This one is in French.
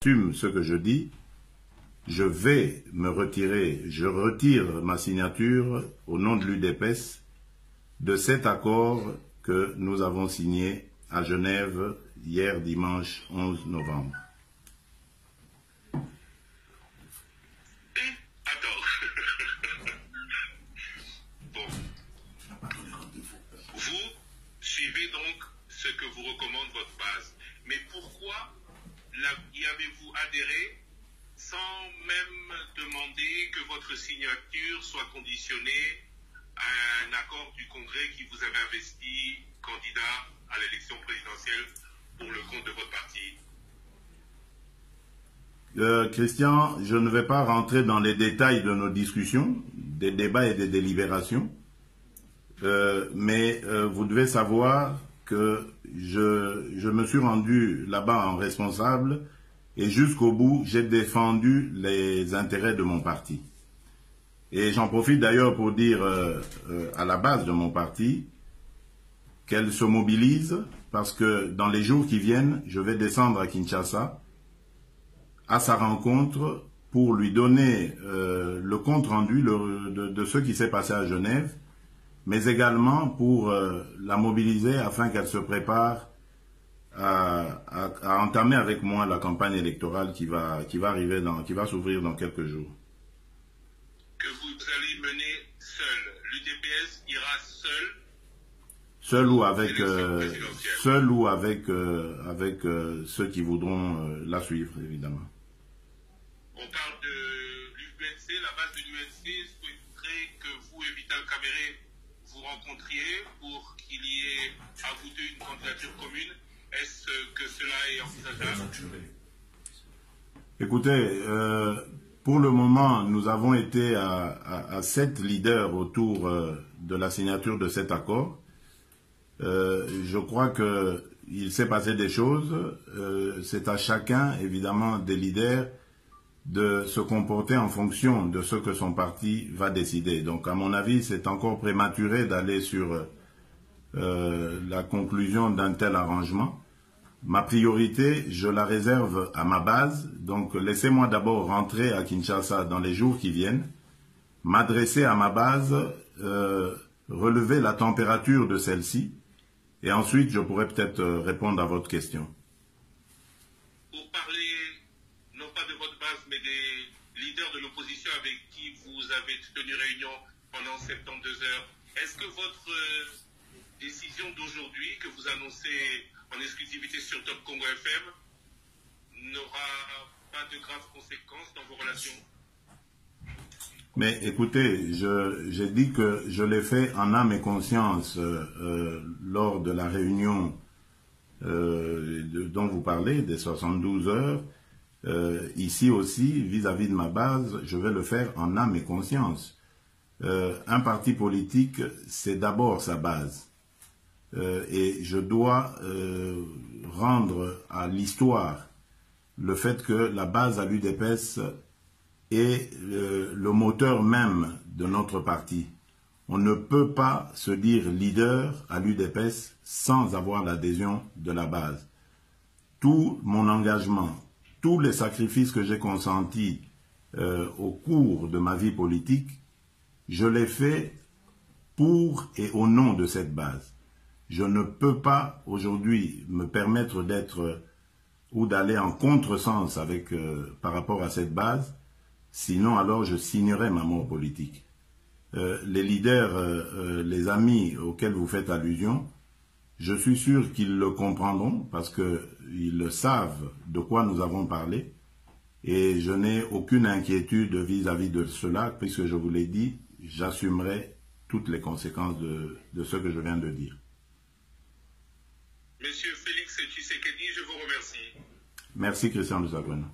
J'assume ce que je dis, je vais me retirer, je retire ma signature au nom de l'UDPS de cet accord que nous avons signé à Genève hier dimanche 11 novembre. Attends. Bon. Vous suivez donc ce que vous recommande votre base. Mais pourquoi y avez-vous adhéré sans même demander que votre signature soit conditionnée à un accord du Congrès qui vous avait investi candidat à l'élection présidentielle pour le compte de votre parti? Christian, je ne vais pas rentrer dans les détails de nos discussions, des débats et des délibérations, mais vous devez savoir que je me suis rendu là-bas en responsable et jusqu'au bout, j'ai défendu les intérêts de mon parti. Et j'en profite d'ailleurs pour dire à la base de mon parti qu'elle se mobilise parce que dans les jours qui viennent, je vais descendre à Kinshasa à sa rencontre pour lui donner le compte-rendu de ce qui s'est passé à Genève, mais également pour la mobiliser afin qu'elle se prépare à entamer avec moi la campagne électorale qui va arriver qui va s'ouvrir dans quelques jours. Que vous allez mener seul. L'UDPS ira seul. Seul ou avec ceux qui voudront la suivre, évidemment. On parle de l'UNC, la base de l'UNC souhaiterait que vous et Vital Kamerhe vous rencontriez pour qu'il y ait à vous deux une candidature commune. Est-ce que cela est envisageable? Écoutez, pour le moment, nous avons été à 7 leaders autour de la signature de cet accord. Je crois qu'il s'est passé des choses. C'est à chacun, évidemment, des leaders de se comporter en fonction de ce que son parti va décider. Donc, à mon avis, c'est encore prématuré d'aller sur la conclusion d'un tel arrangement. Ma priorité, je la réserve à ma base. Donc, laissez-moi d'abord rentrer à Kinshasa dans les jours qui viennent, m'adresser à ma base, relever la température de celle-ci, et ensuite, je pourrai peut-être répondre à votre question. Pour parler, non pas de votre base, mais des leaders de l'opposition avec qui vous avez tenu réunion pendant 72 heures, est-ce que votre décision d'aujourd'hui, que vous annoncez en exclusivité sur Top Congo FM, n'aura pas de graves conséquences dans vos relations? Mais écoutez, j'ai dit que je l'ai fait en âme et conscience lors de la réunion dont vous parlez, des 72 heures. Ici aussi, vis-à-vis de ma base, je vais le faire en âme et conscience. Un parti politique, c'est d'abord sa base. Et je dois rendre à l'histoire le fait que la base à l'UDPS est le moteur même de notre parti. On ne peut pas se dire leader à l'UDPS sans avoir l'adhésion de la base. Tout mon engagement, tous les sacrifices que j'ai consentis au cours de ma vie politique, je les fais pour et au nom de cette base. Je ne peux pas aujourd'hui me permettre d'être ou d'aller en contresens par rapport à cette base, sinon alors je signerai ma mort politique. Les leaders, les amis auxquels vous faites allusion, je suis sûr qu'ils le comprendront parce qu'ils savent de quoi nous avons parlé et je n'ai aucune inquiétude vis-à-vis de cela puisque je vous l'ai dit, j'assumerai toutes les conséquences de ce que je viens de dire. Monsieur Félix Tshisekedi, je vous remercie. Merci Christian Lusagwena.